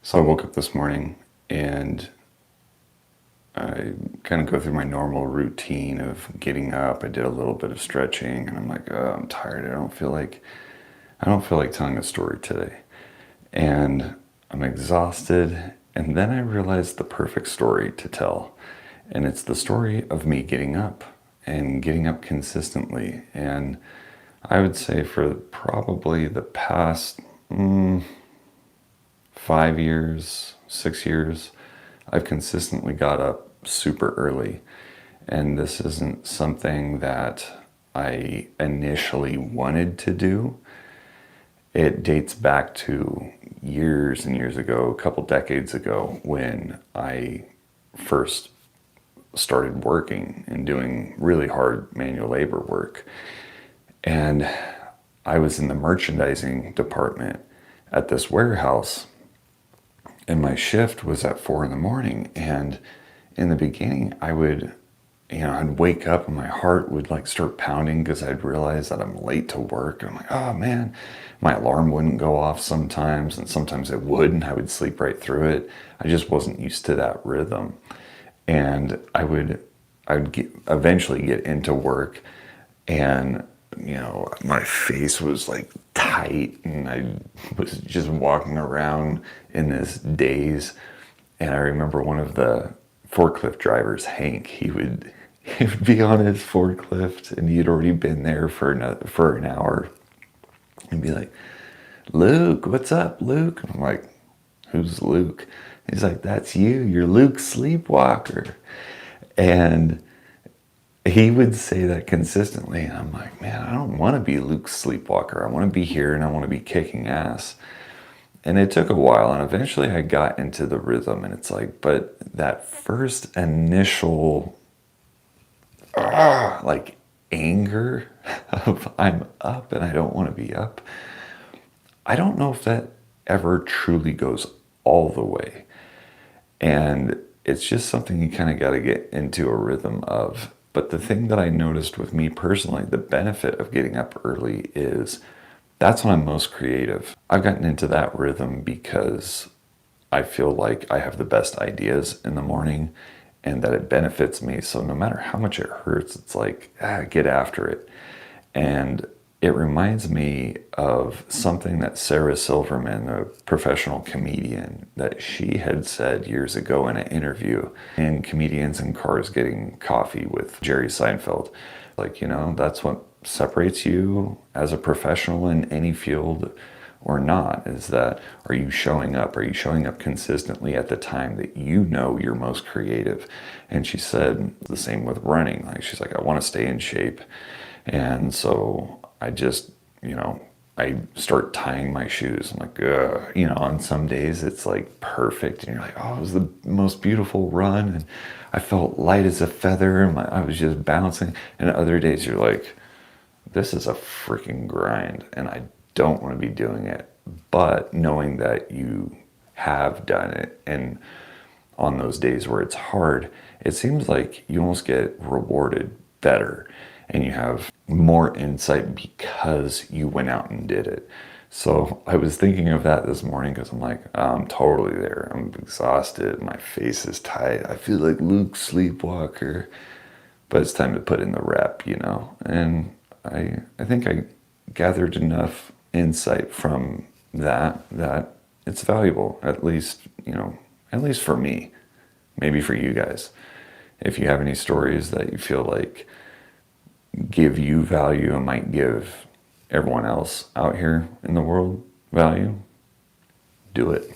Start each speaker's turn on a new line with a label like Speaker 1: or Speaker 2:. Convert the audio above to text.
Speaker 1: So I woke up this morning and I kind of go through my normal routine of getting up. I did a little bit of stretching and I'm like, oh, I'm tired. I don't feel like telling a story today. And I'm exhausted. And then I realized the perfect story to tell. And it's the story of me getting up and getting up consistently. And I would say for probably the past 5 years, 6 years, I've consistently got up super early. And this isn't something that I initially wanted to do. It dates back to years and years ago, a couple decades ago, when I first started working and doing really hard manual labor work. And I was in the merchandising department at this warehouse, and my shift was at 4 in the morning. And in the beginning, I'd wake up and my heart would like start pounding because I'd realize that I'm late to work. And I'm like, oh man, my alarm wouldn't go off sometimes, and sometimes it would, and I would sleep right through it. I just wasn't used to that rhythm. And eventually get into work, and my face was like tight, and I was just walking around in this daze. And I remember one of the forklift drivers, Hank, he would be on his forklift, and he'd already been there for an hour, and be like, Luke, what's up, Luke? And I'm like, who's Luke? He's like, that's you. You're Luke Sleepwalker. And he would say that consistently. And I'm like, man, I don't want to be Luke Sleepwalker. I want to be here and I want to be kicking ass. And it took a while, and eventually I got into the rhythm. And it's like, but that first initial like anger of I'm up and I don't want to be up, I don't know if that ever truly goes all the way. And it's just something you kind of got to get into a rhythm of. But the thing that I noticed with me personally, the benefit of getting up early is that's when I'm most creative. I've gotten into that rhythm because I feel like I have the best ideas in the morning and that it benefits me. So no matter how much it hurts, it's like, get after it. And it reminds me of something that Sarah Silverman, a professional comedian, that she had said years ago in an interview in Comedians in Cars Getting Coffee with Jerry Seinfeld. Like, that's what separates you as a professional in any field or not, is that are you showing up? Are you showing up consistently at the time that you're most creative? And she said the same with running. Like, she's like, I want to stay in shape. And so I just, I start tying my shoes. I'm like, ugh. On some days it's like perfect. And you're like, oh, it was the most beautiful run. And I felt light as a feather. And I was just bouncing. And other days you're like, this is a freaking grind. And I don't want to be doing it. But knowing that you have done it, and on those days where it's hard, it seems like you almost get rewarded better and you have more insight because you went out and did it. So I was thinking of that this morning because I'm like, I'm totally there. I'm exhausted. My face is tight. I feel like Luke Sleepwalker, but it's time to put in the rep, And I think I gathered enough insight from that it's valuable, at least for me, maybe for you guys. If you have any stories that you feel like give you value and might give everyone else out here in the world value, do it.